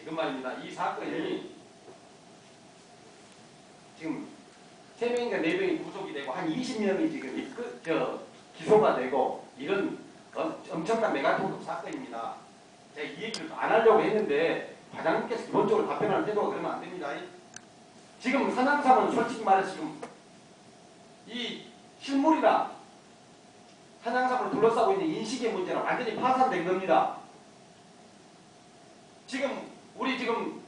지금 말입니다. 이 사건이 지금 3명인가 4명이 구속이 되고 한 20명이 지금 기소가 되고 이런 엄청난 메가톤급 사건입니다. 제가 이 얘기를 안 하려고 했는데 과장님께서 기본적으로 답변을 해도 그러면 안 됩니다. 지금 산양삼은 솔직히 말해서 지금 이 실물이나 산양삼을 둘러싸고 있는 인식의 문제는 완전히 파산된 겁니다. 우리 지금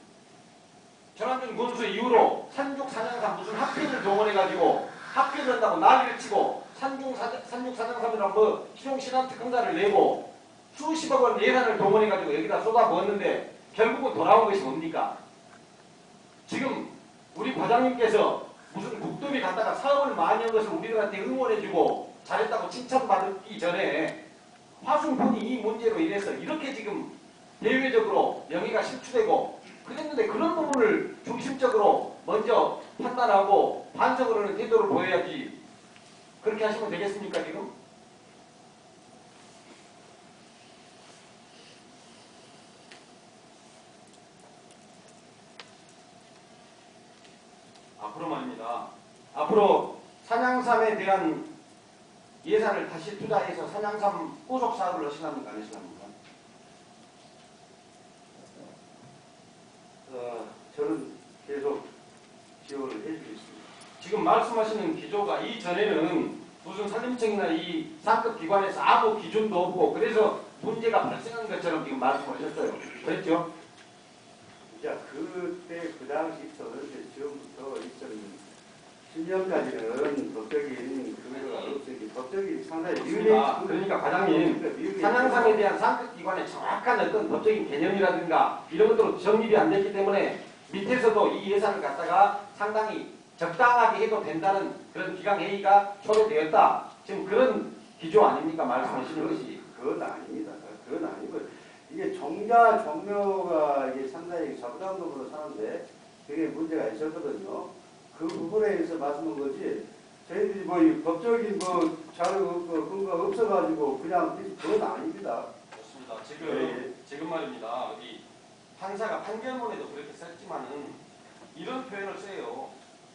전환준 군수 이후로 산육 산양삼 무슨 학회를 동원해가지고 학회를 한다고 난리를 치고 산육 산양삼이라는 뭐 실용신안 특강자를 내고 수십억 원 예산을 동원해가지고 여기다 쏟아부었는데 결국은 돌아온 것이 뭡니까? 지금 우리 과장님께서 무슨 국도비 갖다가 사업을 많이 한 것을 우리들한테 응원해주고 잘했다고 칭찬받기 전에 화순군이 이 문제로 인해서 이렇게 지금 대외적으로 명예가 실추되고 그랬는데 그런 부분을 중심적으로 먼저 판단하고 반성을 하는 태도를 보여야지. 그렇게 하시면 되겠습니까 지금? 앞으로 말입니다. 앞으로 산양삼에 대한 예산을 다시 투자해서 산양삼 후속 사업을 하시랍니까? 안 하시랍니까? 저는 계속 지원을 해주겠습니다. 지금 말씀하시는 기조가 이전에는 무슨 산림청이나 이 상급 기관에서 아무 기준도 없고 그래서 문제가 발생한 것처럼 지금 말씀하셨어요. 그랬죠? 자, 그때 그 당시부터 지금부터 2010년까지는 법적인 근거가 없었기 법적인 상당히 그렇습니다. 그러니까 과장님 산양삼에 대한 상급 기관의 정확한 어떤 법적인 개념이라든가 이런 것들로 정립이 안 됐기 때문에 밑에서도 이 예산을 갖다가 상당히 적당하게 해도 된다는 그런 기강회의가 초래되었다. 지금 그런 기조 아닙니까? 말씀하시는 것이. 그건 아닙니다. 그건 아니고 이게 종자 종묘가 이게 상당히 자부담으로 사는데 그게 문제가 있었거든요. 그 부분에 의해서 말씀한 거지. 저희들이 뭐 법적인 뭐 자료 없고 근거 없어가지고 그냥 그건 아닙니다. 좋습니다. 지금 말입니다. 우리 판사가 판결문에도 그렇게 썼지만은 이런 표현을 써요.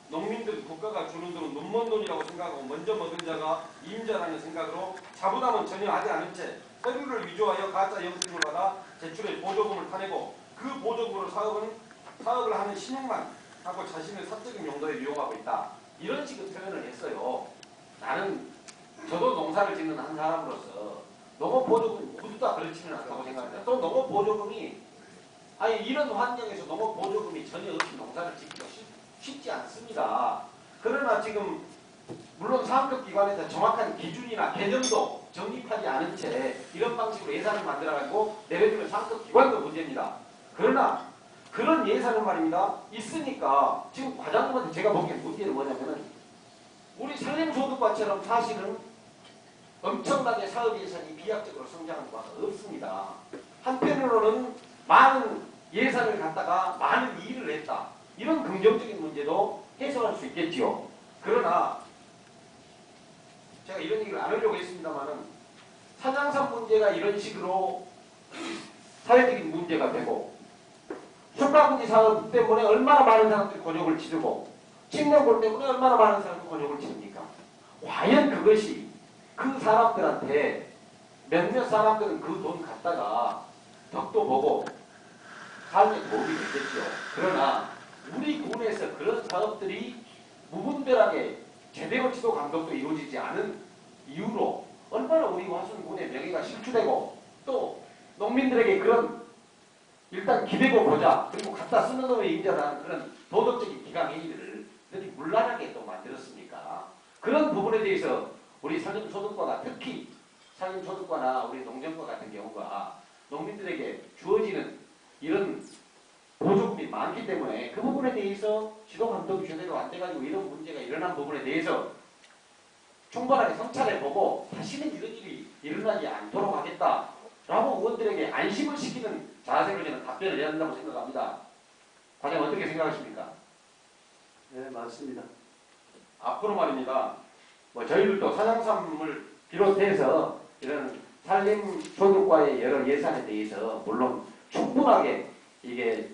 농민들은 국가가 주는 돈은 눈먼 돈이라고 생각하고 먼저 먹은 자가 임자라는 생각으로 자부담은 전혀 하지 않은 채 서류를 위조하여 가짜 영수증을 받아 제출해 보조금을 타내고 그 보조금으로 사업을 하는 신용만 하고 자신의 사적인 용도에 이용하고 있다. 이런 식의 표현을 했어요. 저도 농사를 짓는 한 사람으로서 농업 보조금 모두 다 그렇지는 않다고 생각합니다. 또 농업 보조금이 이런 환경에서 농업 보조금이 전혀 없이 농사를 짓기가 쉽지 않습니다. 그러나 지금 물론 상급 기관에서 정확한 기준이나 개념도 정립하지 않은 채 이런 방식으로 예산을 만들어가지고 내려주는 상급 기관도 문제입니다. 그러나 그런 예산은 말입니다. 있으니까 지금 과장님한테 제가 보기엔 문제는 뭐냐면은 우리 산림소득과처럼 사실은 엄청나게 사업 예산이 비약적으로 성장한 바가 없습니다. 한편으로는 많은 예산을 갖다가 많은 일을 했다. 이런 긍정적인 문제도 해소할 수 있겠지요. 그러나 제가 이런 얘기를 안 하려고 했습니다만은 산양삼 문제가 이런 식으로 사회적인 문제가 되고 숯가구니 사업 때문에 얼마나 많은 사람들이 곤욕을 치르고 침례골 때문에 얼마나 많은 사람들이 곤욕을 치릅니까? 과연 그것이 그 사람들한테 몇몇 사람들은 그 돈 갖다가 덕도 보고 삶에 도움이 되겠죠. 그러나 우리 군에서 그런 사업들이 무분별하게 제대로 지도 감독도 이루어지지 않은 이유로 얼마나 우리 화순군의 명예가 실추되고 또 농민들에게 그런 일단 기대고 보자 그리고 갖다 쓰는 놈의 인정하는 그런 도덕적인 기강행위들을 이렇게 문란하게 또 만들었습니까? 그런 부분에 대해서 우리 산림소득과가 특히 산림소득과나 우리 농정과 같은 경우가 농민들에게 주어지는 이런 보조금이 많기 때문에 그 부분에 대해서 지도감독이 제대로 안 돼가지고 이런 문제가 일어난 부분에 대해서 충분하게 성찰해보고 다시는 이런 일이 일어나지 않도록 하겠다라고 의원들에게 안심을 시키는 자세로 저는 답변을 해야 한다고 생각합니다. 과장님 어떻게 생각하십니까? 네, 맞습니다. 앞으로 말입니다. 저희들도 산양삼을 비롯해서 이런 산림소득과의 여러 예산에 대해서 물론 충분하게 이게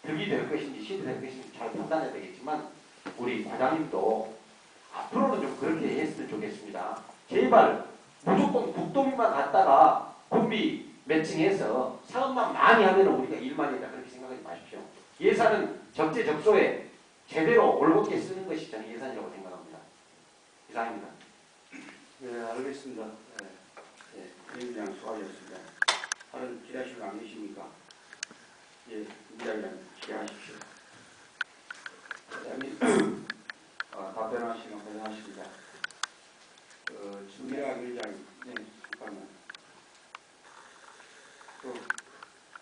득이 될 것인지 실이 될 것인지 잘 판단해야 되겠지만 우리 과장님도 앞으로는 좀 그렇게 했으면 좋겠습니다. 제발 무조건 국도비만 갔다가 군비 매칭해서 사업만 많이 하면 우리가 일만 해다 그렇게 생각하지 마십시오. 예산은 적재적소에 제대로 올곧게 쓰는 것이 저는 예산이라고 생각합니다. 이상입니다. 네, 알겠습니다. 네, 대위장 수고하셨습니다. 다른 기대하시는 거 안 계십니까? 예, 위장장 기대하십시오. 과장님, 답변하시면 고생하십니다. 김미락 위장, 네, 잠깐만. 또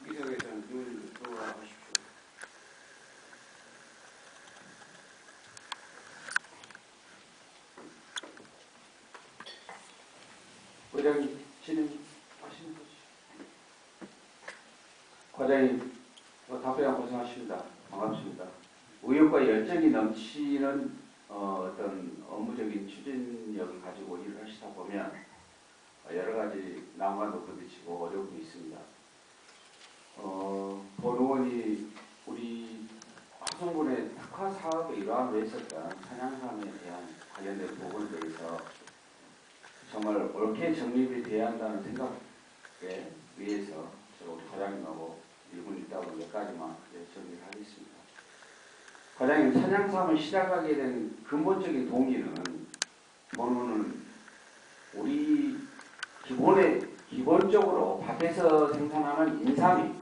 미석에서는 누굴 들어가십시오. 과장님, 진행하시는 거죠. 과장님, 답변 고생하십니다. 반갑습니다. 의욕과 열정이 넘치는 어떤 업무적인 추진력을 가지고 일을 하시다 보면 여러 가지 난관도 부딪히고 어려움이 있습니다. 본 의원이 우리 화성군의 특화 사업의 일환으로 했었던 산양삼에 대한 관련된 부분에 대해서 정말 옳게 정립이 돼야 한다는 생각에 의해서 제가 우리 과장님하고 일분 일답을 몇 가지만 정리를 하겠습니다. 과장님, 산양삼을 시작하게 된 근본적인 동기는 본원은 우리 기본적으로 밭에서 생산하는 인삼이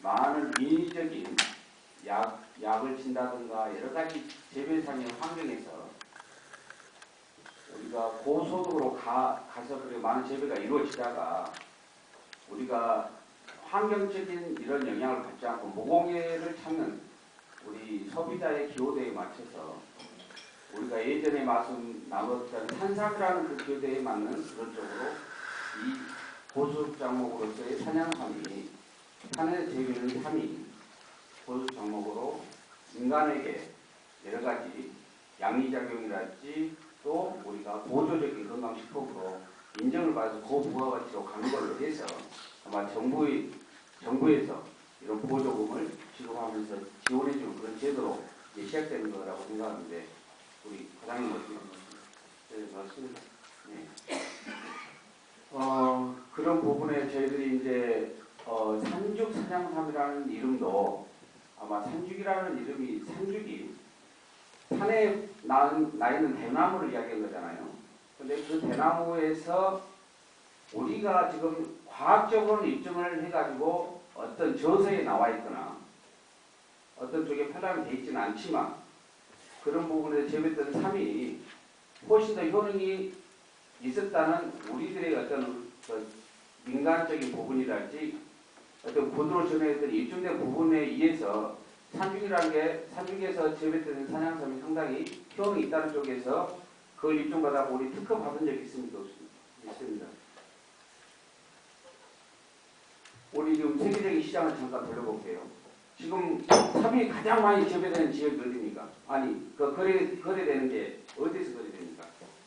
많은 인위적인 약을 친다든가 여러 가지 재배상의 환경에서 우리가 고소득으로 가서 그렇게 많은 재배가 이루어지다가 우리가 환경적인 이런 영향을 받지 않고 무공해를 찾는 우리 소비자의 기호대에 맞춰서 우리가 예전에 말씀 나눴던 산삼이라는 그 기호대에 맞는 그런 쪽으로 이 고수득 작목으로서의 산양삼이 산에 재배는 삼이 고수득 작목으로 인간에게 여러 가지 양리작용이랄지 또 우리가 보조적인 건강식품으로 인정을 받아서 고부가가치로 가는 걸로 해서 아마 정부에서 이런 보조금을 지급하면서 지원해주는 그런 제도로 시작되는 거라고 생각하는데 우리 과장님 어떻게 생각하십니까? 네, 맞습니다. 네. 그런 부분에 저희들이 이제 산죽 산양삼이라는 이름도 아마 산죽이라는 이름이 산죽이 산에 나 있는 대나무를 이야기한 거잖아요. 근데 그 대나무에서 우리가 지금 과학적으로는 입증을 해가지고 어떤 저서에 나와 있거나 어떤 쪽에 편향이 되어 있지는 않지만 그런 부분에서 재배했던 삼이 훨씬 더 효능이 있었다는 우리들의 어떤 민간적인 부분이랄지 어떤 구도로 전해졌던 입증된 부분에 의해서 산죽이라는 게 산죽에서 재배되는 산양삼이 상당히 효능이 있다는 쪽에서 그걸 입증받아서 우리 특허 받은 적이 있습니다. 있습니다. 우리 지금 세계적인 시장을 잠깐 돌려볼게요. 지금 삼이 가장 많이 재배되는 지역이 어디입니까? 아니, 그 거래되는 게 어디서 거래됩니까?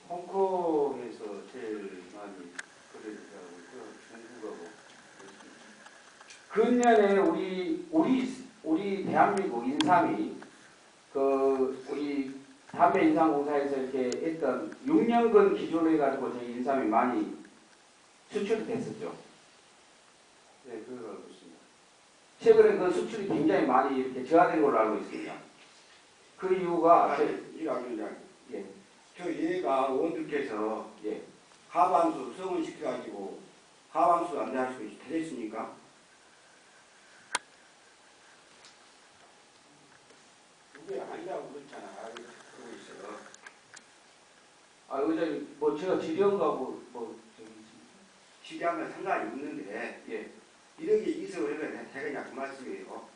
홍콩에서 제일 많이 거래되고 있고 중국하고 근년에 우리 대한민국 인삼이 우리 담배 인삼공사에서 이렇게 했던 6년근 기준으로 해가지고 저희 인삼이 많이 수출이 됐었죠. 네, 그걸 알고 있습니다. 최근에 그 수출이 굉장히 많이 이렇게 저하된 걸로 알고 있습니다. 그 이유가 이학위원장, 예, 저 얘가 의원들께서 예. 하반수 성을 시켜가지고 하반수 안 될 수 되겠습니까? 그게 아니라고 그랬잖아. 그러고 있어. 의장님, 뭐 제가 지령가고 시기하면 상관이 없는데 예. 이렇게 이석을 해야 되겠냐 그 말씀이에요.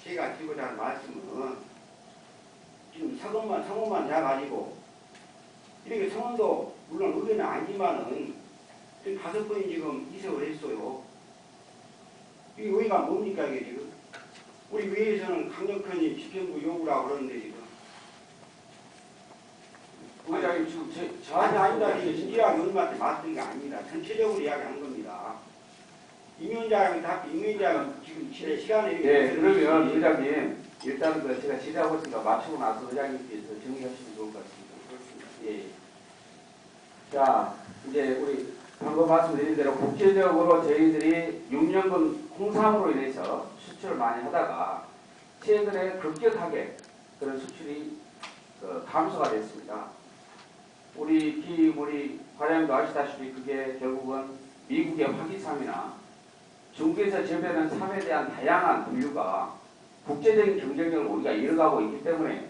제가 드리고자 하는 말씀은 지금 상원만 해가지고 이렇게 상원도 물론 의견은 아니지만은 지금 5번이 지금 이석을 했어요. 이 의의가 뭡니까 이게 지금? 우리 의회에서는 강력한 집행부 요구라고 그러는데 지금 의장님 지금 아니 아니다. 이게 진지하게 의원님한테 말씀드린 게 아닙니다. 전체적으로 이야기한 겁니다. 임 위원장이 지금 시간에 예, 그러면 의장님 일단 그 제가 질의하고 있으니까 마치고 나서 의장님께서 정리하시면 좋을 것 같습니다. 예. 자, 이제 우리 방금 말씀드린 대로 국제적으로 저희들이 6년간 홍삼으로 인해서 수출을 많이 하다가 최근에 급격하게 그런 수출이 감소가 됐습니다. 우리 과장님도 아시다시피 그게 결국은 미국의 화기삼이나 중국에서 재배하는 삼에 대한 다양한 분류가 국제적인 경쟁력을 우리가 이어가고 있기 때문에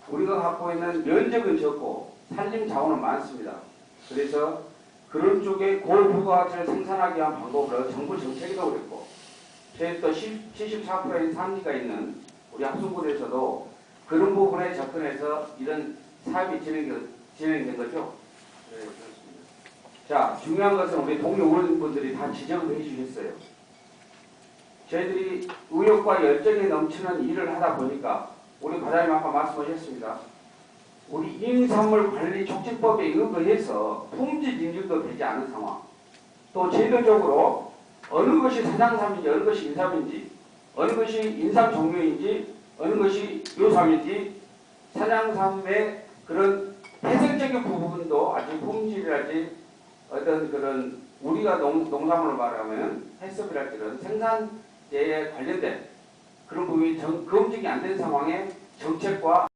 우리가 갖고 있는 면적은 적고 산림 자원은 많습니다. 그래서 그런 쪽에 고부가가치를 생산하기 위한 방법으로 정부 정책에도 그랬고 저희 또 74%의 산지가 있는 우리 합성군에서도 그런 부분에 접근해서 이런 사업이 진행된 거죠. 네, 그렇습니다. 자, 중요한 것은 우리 동료 의원분들이 다 지적을 해주셨어요. 저희들이 의욕과 열정이 넘치는 일을 하다 보니까 우리 과장님 아까 말씀하셨습니다. 우리 임산물관리촉진법에 의거해서 품질 인증도 되지 않은 상황, 또 제도적으로 어느 것이 사장삼인지 어느 것이 인삼인지 어느 것이 인삼 종류인지 어느 것이 요삼인지 사장삼의 그런 태생적인 부분도 아직 품질이랄지 어떤 그런 우리가 농산물을 말하면 해썹이랄지 이런 생산재에 관련된 그런 부분이 검증이 안 된 상황에 정책과